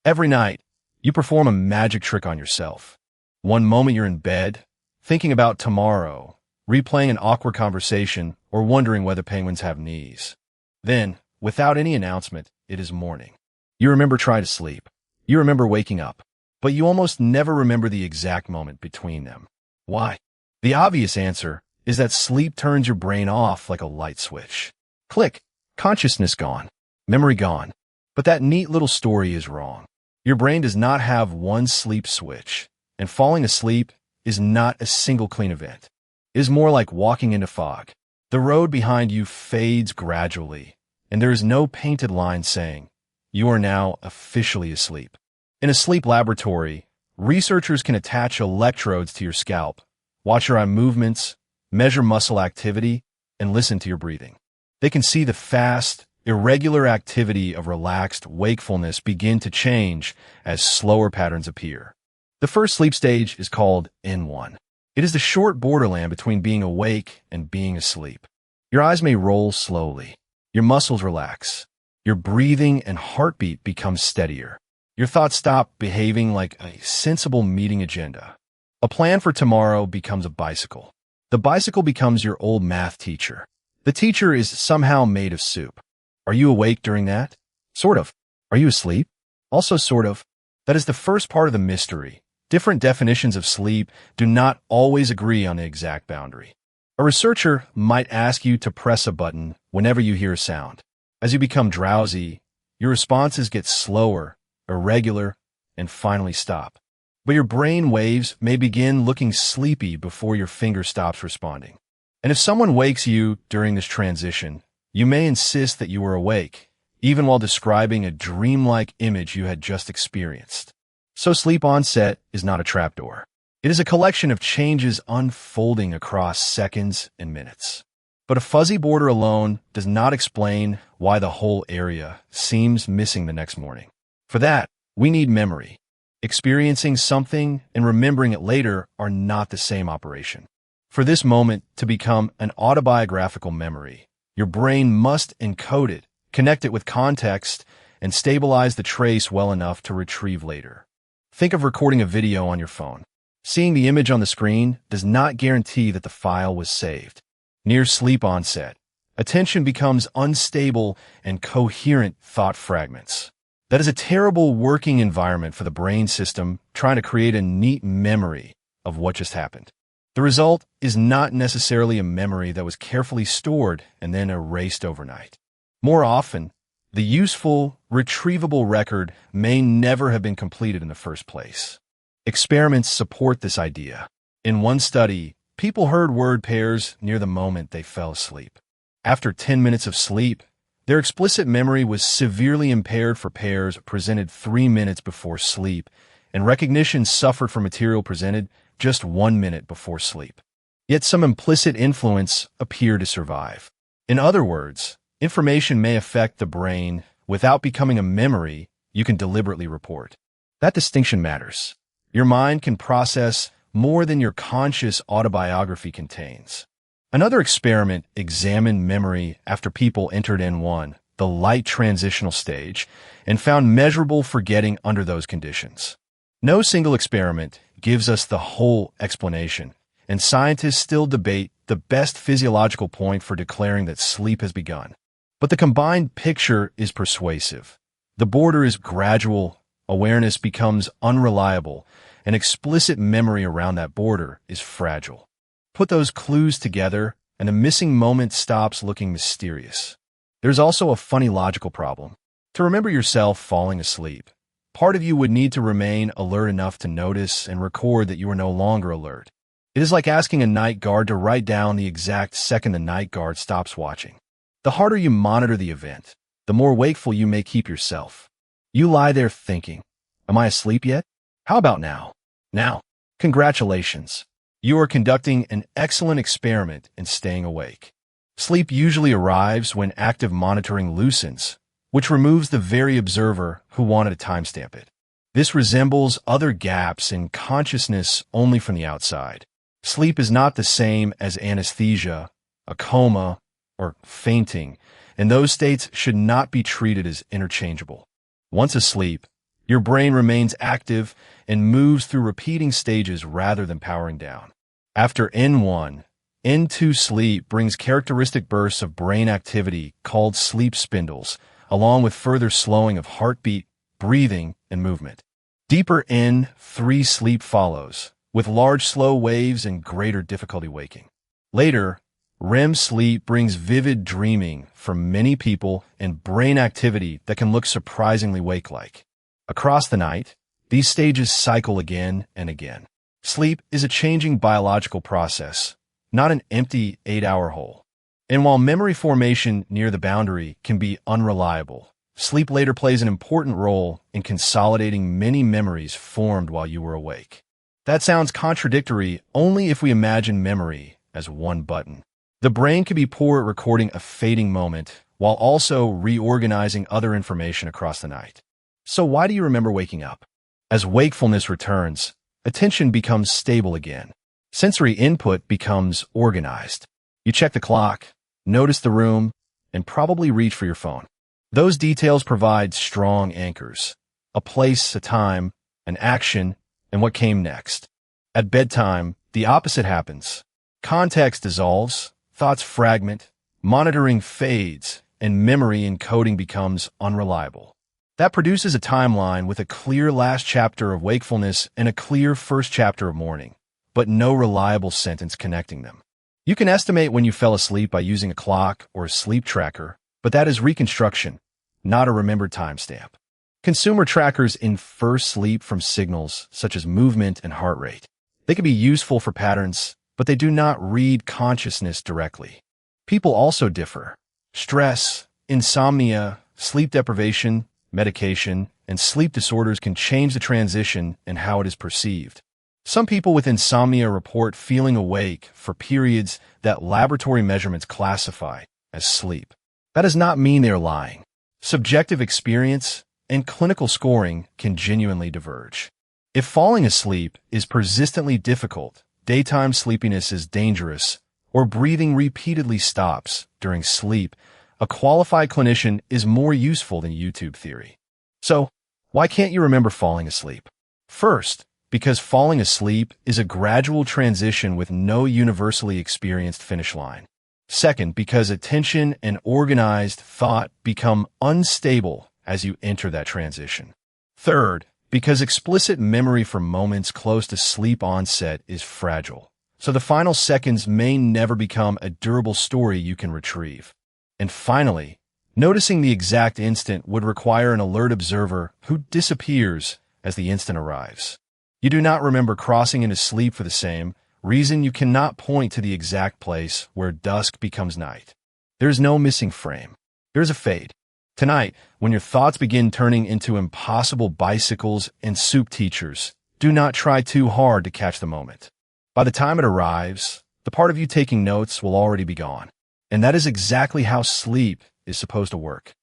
Every night, you perform a magic trick on yourself. One moment you're in bed, thinking about tomorrow, replaying an awkward conversation, or wondering whether penguins have knees. Then, without any announcement, it is morning. You remember trying to sleep. You remember waking up. But you almost never remember the exact moment between them. Why? The obvious answer is that sleep turns your brain off like a light switch. Click. Consciousness gone. Memory gone. But that neat little story is wrong. Your brain does not have one sleep switch, and falling asleep is not a single clean event. It is more like walking into fog. The road behind you fades gradually, and there is no painted line saying, "You are now officially asleep." In a sleep laboratory, researchers can attach electrodes to your scalp, watch your eye movements, measure muscle activity, and listen to your breathing. They can see the fast, irregular activity of relaxed wakefulness begin to change as slower patterns appear. The first sleep stage is called N1. It is the short borderland between being awake and being asleep. Your eyes may roll slowly. Your muscles relax. Your breathing and heartbeat become steadier. Your thoughts stop behaving like a sensible meeting agenda. A plan for tomorrow becomes a bicycle. The bicycle becomes your old math teacher. The teacher is somehow made of soup. Are you awake during that? Sort of. Are you asleep? Also sort of. That is the first part of the mystery. Different definitions of sleep do not always agree on the exact boundary. A researcher might ask you to press a button whenever you hear a sound. As you become drowsy, your responses get slower, irregular, and finally stop. But your brain waves may begin looking sleepy before your finger stops responding. And if someone wakes you during this transition, you may insist that you were awake, even while describing a dreamlike image you had just experienced. So sleep onset is not a trapdoor. It is a collection of changes unfolding across seconds and minutes. But a fuzzy border alone does not explain why the whole area seems missing the next morning. For that, we need memory. Experiencing something and remembering it later are not the same operation. For this moment to become an autobiographical memory, your brain must encode it, connect it with context, and stabilize the trace well enough to retrieve later. Think of recording a video on your phone. Seeing the image on the screen does not guarantee that the file was saved. Near sleep onset, attention becomes unstable and coherent thought fragments. That is a terrible working environment for the brain system trying to create a neat memory of what just happened. The result is not necessarily a memory that was carefully stored and then erased overnight. More often, the useful, retrievable record may never have been completed in the first place. Experiments support this idea. In one study, people heard word pairs near the moment they fell asleep. After 10 minutes of sleep, their explicit memory was severely impaired for pairs presented 3 minutes before sleep, and recognition suffered for material presented just 1 minute before sleep. Yet some implicit influence appeared to survive. In other words, information may affect the brain without becoming a memory you can deliberately report. That distinction matters. Your mind can process more than your conscious autobiography contains. Another experiment examined memory after people entered N1, the light transitional stage, and found measurable forgetting under those conditions. No single experiment gives us the whole explanation, and scientists still debate the best physiological point for declaring that sleep has begun. But the combined picture is persuasive. The border is gradual, awareness becomes unreliable, and explicit memory around that border is fragile. Put those clues together, and the missing moment stops looking mysterious. There's also a funny logical problem. To remember yourself falling asleep, part of you would need to remain alert enough to notice and record that you are no longer alert. It is like asking a night guard to write down the exact second the night guard stops watching. The harder you monitor the event, the more wakeful you may keep yourself. You lie there thinking, "Am I asleep yet? How about now?" Now, congratulations. You are conducting an excellent experiment in staying awake. Sleep usually arrives when active monitoring loosens, which removes the very observer who wanted to timestamp it. This resembles other gaps in consciousness only from the outside. Sleep is not the same as anesthesia, a coma, or fainting, and those states should not be treated as interchangeable. Once asleep, Your brain remains active and moves through repeating stages rather than powering down. After N1, N2 sleep brings characteristic bursts of brain activity called sleep spindles, along with further slowing of heartbeat, breathing, and movement. Deeper N3 sleep follows, with large slow waves and greater difficulty waking. Later, REM sleep brings vivid dreaming for many people and brain activity that can look surprisingly wake-like. Across the night, these stages cycle again and again. Sleep is a changing biological process, not an empty 8-hour hole. And while memory formation near the boundary can be unreliable, sleep later plays an important role in consolidating many memories formed while you were awake. That sounds contradictory only if we imagine memory as one button. The brain can be poor at recording a fading moment while also reorganizing other information across the night. So why do you remember waking up? As wakefulness returns, attention becomes stable again. Sensory input becomes organized. You check the clock, notice the room, and probably reach for your phone. Those details provide strong anchors: a place, a time, an action, and what came next. At bedtime, the opposite happens. Context dissolves, thoughts fragment, monitoring fades, and memory encoding becomes unreliable. That produces a timeline with a clear last chapter of wakefulness and a clear first chapter of morning, but no reliable sentence connecting them. You can estimate when you fell asleep by using a clock or a sleep tracker, but that is reconstruction, not a remembered timestamp. Consumer trackers infer sleep from signals such as movement and heart rate. They can be useful for patterns, but they do not read consciousness directly. People also differ. Stress, insomnia, sleep deprivation, medication, and sleep disorders can change the transition and how it is perceived. Some people with insomnia report feeling awake for periods that laboratory measurements classify as sleep. That does not mean they are lying. Subjective experience and clinical scoring can genuinely diverge. If falling asleep is persistently difficult, daytime sleepiness is dangerous, or breathing repeatedly stops during sleep, a qualified clinician is more useful than YouTube theory. So, why can't you remember falling asleep? First, because falling asleep is a gradual transition with no universally experienced finish line. Second, because attention and organized thought become unstable as you enter that transition. Third, because explicit memory for moments close to sleep onset is fragile, so the final seconds may never become a durable story you can retrieve. And finally, noticing the exact instant would require an alert observer who disappears as the instant arrives. You do not remember crossing into sleep for the same reason you cannot point to the exact place where dusk becomes night. There is no missing frame. There is a fade. Tonight, when your thoughts begin turning into impossible bicycles and soup teachers, do not try too hard to catch the moment. By the time it arrives, the part of you taking notes will already be gone. And that is exactly how sleep is supposed to work.